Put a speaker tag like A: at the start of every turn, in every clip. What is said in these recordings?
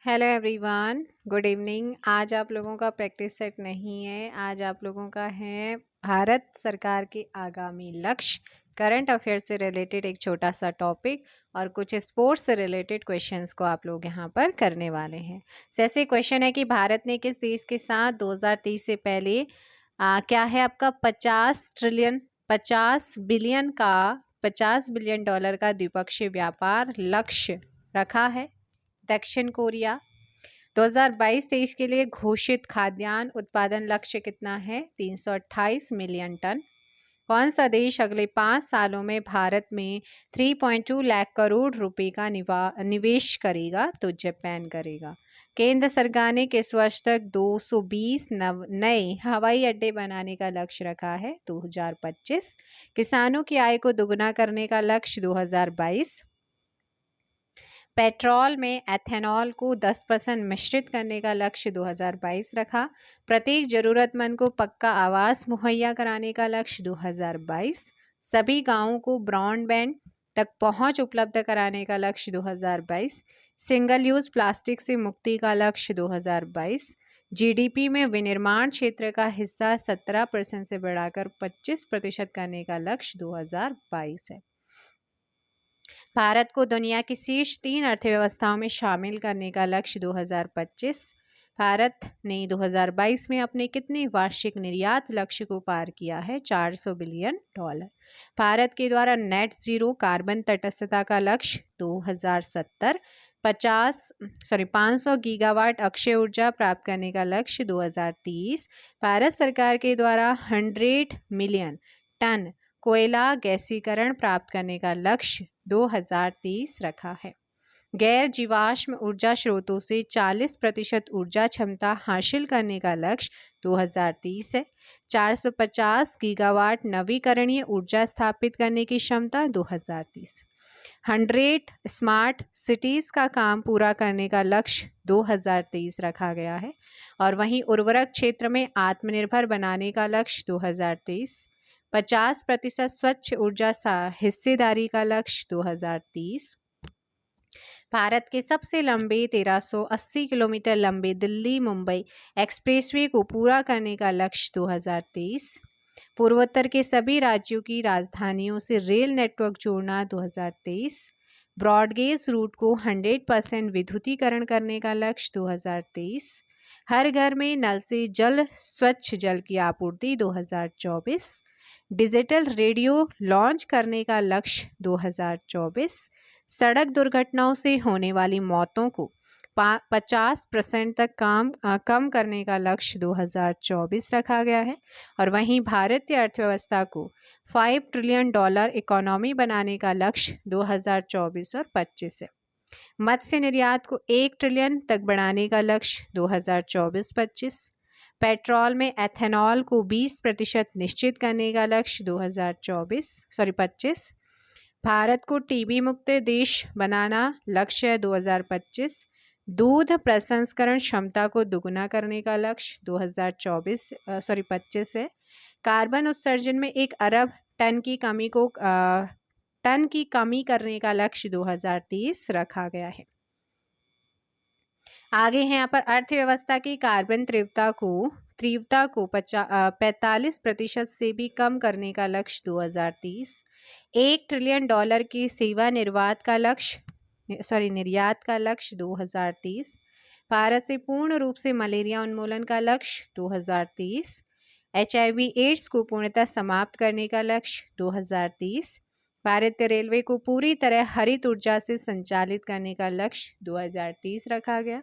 A: Hello everyone, good evening. आज आप लोगों का प्रैक्टिस सेट नहीं है। आज आप लोगों का है भारत सरकार के आगामी लक्ष्य, करंट अफेयर से रिलेटेड एक छोटा सा टॉपिक और कुछ स्पोर्ट्स से रिलेटेड क्वेश्चंस को आप लोग यहाँ पर करने वाले हैं। जैसे क्वेश्चन है कि भारत ने किस देश के साथ 2030 से पहले क्या है आपका 50 बिलियन डॉलर का द्विपक्षीय व्यापार लक्ष्य रखा है। दक्षिण कोरिया। 2022-23 के लिए घोषित खाद्यान्न उत्पादन लक्ष्य कितना है? 328 मिलियन टन। कौन सा देश अगले 5 सालों में भारत में 3.2 लाख करोड़ रुपए का निवेश करेगा? तो जापान करेगा। केंद्र सरकार ने किस वर्ष तक 220 नए हवाई अड्डे बनाने का लक्ष्य रखा है? 2025। किसानों की आय को दुगना करने का लक्ष्य 2022। पेट्रोल में एथेनॉल को 10% मिश्रित करने का लक्ष्य 2022 रखा। प्रत्येक जरूरतमंद को पक्का आवास मुहैया कराने का लक्ष्य 2022। सभी गांवों को ब्रॉडबैंड तक पहुंच उपलब्ध कराने का लक्ष्य 2022। सिंगल यूज प्लास्टिक से मुक्ति का लक्ष्य 2022। जीडीपी में विनिर्माण क्षेत्र का हिस्सा 17% से बढ़ाकर 25% करने का लक्ष्य 2022 है। भारत को दुनिया की शीर्ष 3 अर्थव्यवस्थाओं में शामिल करने का लक्ष्य 2025। भारत ने 2022 में अपने कितने वार्षिक निर्यात लक्ष्य को पार किया है? 400 बिलियन डॉलर। भारत के द्वारा नेट जीरो कार्बन तटस्थता का लक्ष्य 2070। 500 गीगावाट अक्षय ऊर्जा प्राप्त करने का लक्ष्य 2030। भारत सरकार के द्वारा 100 मिलियन टन कोयला गैसीकरण प्राप्त करने का लक्ष्य 2030 रखा है। गैर जीवाश्म ऊर्जा स्रोतों से 40% ऊर्जा क्षमता हासिल करने का लक्ष्य 2030 है। 450 गीगावाट नवीकरणीय ऊर्जा स्थापित करने की क्षमता 2030। 100 स्मार्ट सिटीज़ का काम पूरा करने का लक्ष्य 2023 रखा गया है। और वहीं उर्वरक क्षेत्र में आत्मनिर्भर बनाने का लक्ष्य 2023। 50% स्वच्छ ऊर्जा हिस्सेदारी का लक्ष्य 2030। भारत के सबसे लंबे 1380 किलोमीटर लंबे दिल्ली मुंबई एक्सप्रेसवे को पूरा करने का लक्ष्य 2023। पूर्वोत्तर के सभी राज्यों की राजधानियों से रेल नेटवर्क जोड़ना 2023। ब्रॉडगेज रूट को 100% विद्युतीकरण करने का लक्ष्य 2023। हर घर में नल से जल स्वच्छ जल की आपूर्ति 2024। डिजिटल रेडियो लॉन्च करने का लक्ष्य 2024। सड़क दुर्घटनाओं से होने वाली मौतों को 50% तक कम करने का लक्ष्य 2024 रखा गया है। और वहीं भारतीय अर्थव्यवस्था को 5 ट्रिलियन डॉलर इकोनॉमी बनाने का लक्ष्य 2024 और 25 है। मत्स्य निर्यात को 1 ट्रिलियन तक बढ़ाने का लक्ष्य 2024-25। पेट्रोल में एथेनॉल को 20% निश्चित करने का लक्ष्य 25। भारत को टीबी मुक्त देश बनाना लक्ष्य 2025। दूध प्रसंस्करण क्षमता को दुगुना करने का लक्ष्य 25 है। कार्बन उत्सर्जन में 1 अरब टन की कमी करने का लक्ष्य 2030 रखा गया है। आगे है यहाँ पर अर्थव्यवस्था की कार्बन तीव्रता को 45% से भी कम करने का लक्ष्य 2030। 1 ट्रिलियन डॉलर की सेवा निर्यात का लक्ष्य 2030। भारत से पूर्ण रूप से मलेरिया उन्मूलन का लक्ष्य 2030। HIV एड्स को पूर्णतः समाप्त करने का लक्ष्य 2030। भारतीय रेलवे को पूरी तरह हरित ऊर्जा से संचालित करने का लक्ष्य 2030 रखा गया।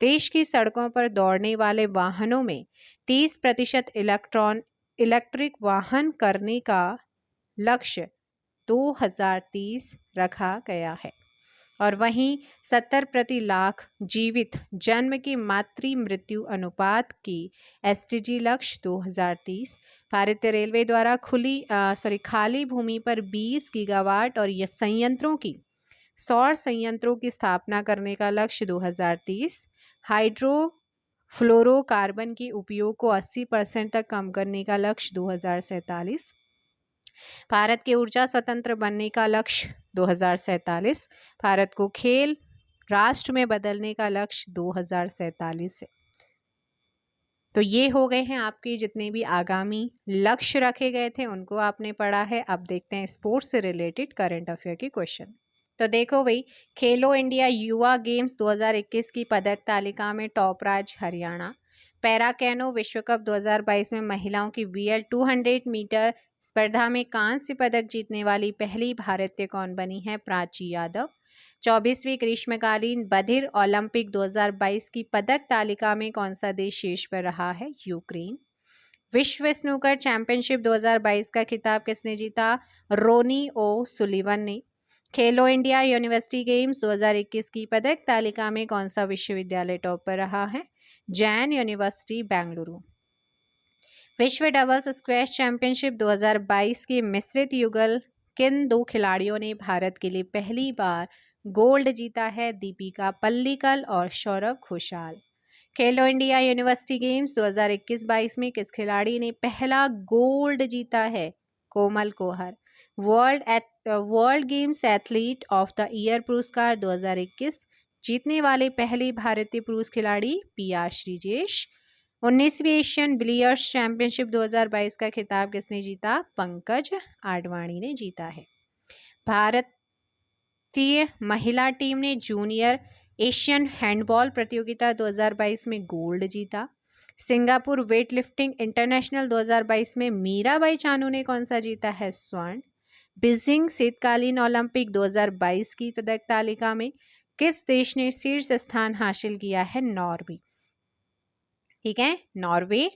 A: देश की सड़कों पर दौड़ने वाले वाहनों में 30% इलेक्ट्रिक वाहन करने का लक्ष्य 2030 रखा गया है। और वहीं 70 प्रति लाख जीवित जन्म की मातृ मृत्यु अनुपात की SDG लक्ष्य 2030। भारतीय रेलवे द्वारा खाली भूमि पर 20 गीगावाट और संयंत्रों की सौर संयंत्रों की स्थापना करने का लक्ष्य 2030। हाइड्रोफ्लोरोकार्बन के उपयोग को 80% तक कम करने का लक्ष्य 2047। भारत के ऊर्जा स्वतंत्र बनने का लक्ष्य 2047। भारत को खेल राष्ट्र में बदलने का लक्ष्य 2047 है। तो ये हो गए हैं आपके जितने भी आगामी लक्ष्य रखे गए थे उनको आपने पढ़ा है। अब देखते हैं स्पोर्ट्स से रिलेटेड करंट अफेयर के क्वेश्चन। तो देखो भाई, खेलो इंडिया युवा गेम्स 2021 की पदक तालिका में टॉप राज्य हरियाणा। पैरा कैनो विश्व कप 2022 में महिलाओं की VL 200 मीटर स्पर्धा में कांस्य पदक जीतने वाली पहली भारतीय कौन बनी है? प्राची यादव। 24वीं ग्रीष्मकालीन बधिर ओलंपिक 2022 की पदक तालिका में कौन सा देश शीर्ष पर रहा है? यूक्रेन। विश्व स्नूकर चैंपियनशिप 2022 का खिताब किसने जीता? रोनी ओ सुलिवन ने। खेलो इंडिया यूनिवर्सिटी गेम्स 2021 की पदक तालिका में कौन सा विश्वविद्यालय टॉप पर रहा है? जैन यूनिवर्सिटी बेंगलुरु। विश्व डबल्स स्क्वैश चैंपियनशिप 2022 की मिश्रित युगल किन दो खिलाड़ियों ने भारत के लिए पहली बार गोल्ड जीता है? दीपिका पल्लिकल और सौरभ घोषाल। खेलो इंडिया यूनिवर्सिटी गेम्स 2021-22 में किस खिलाड़ी ने पहला गोल्ड जीता है? कोमल कोहर। World games athlete of the year पुरस्कार 2021 जीतने वाले पहली भारतीय पुरुष खिलाड़ी PR श्रीजेश। 19वीं एशियन बिलियर्ड्स चैंपियनशिप 2022 का खिताब किसने जीता? पंकज आडवाणी ने जीता है। भारतीय महिला टीम ने जूनियर एशियन हैंडबॉल प्रतियोगिता 2022 में गोल्ड जीता। सिंगापुर वेटलिफ्टिंग इंटरनेशनल 2022 में मीराबाई चानू ने कौन सा जीता है? स्वर्ण। बीजिंग शीतकालीन ओलंपिक 2022 की पदक तालिका में किस देश ने शीर्ष स्थान हासिल किया है? नॉर्वे। ठीक है, नॉर्वे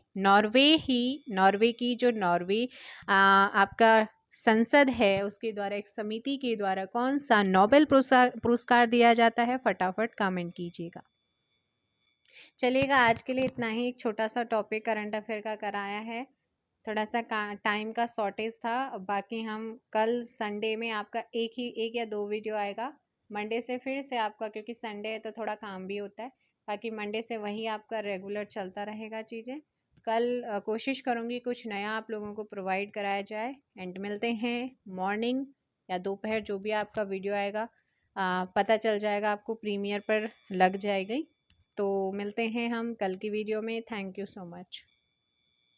A: की जो नॉर्वे आपका संसद है उसके द्वारा एक समिति के द्वारा कौन सा नोबेल पुरस्कार दिया जाता है? फटाफट कमेंट कीजिएगा। चलिएगा, आज के लिए इतना ही। एक छोटा सा टॉपिक करंट अफेयर का कराया है, थोड़ा सा टाइम का शॉर्टेज था। बाकी हम कल संडे में आपका एक या दो वीडियो आएगा। मंडे से फिर से आपका, क्योंकि संडे है तो थोड़ा काम भी होता है, बाकी मंडे से वही आपका रेगुलर चलता रहेगा चीज़ें। कल कोशिश करूँगी कुछ नया आप लोगों को प्रोवाइड कराया जाए। एंड मिलते हैं मॉर्निंग या दोपहर, जो भी आपका वीडियो आएगा पता चल जाएगा आपको, प्रीमियर पर लग जाएगी। तो मिलते हैं हम कल की वीडियो में। Thank you so much.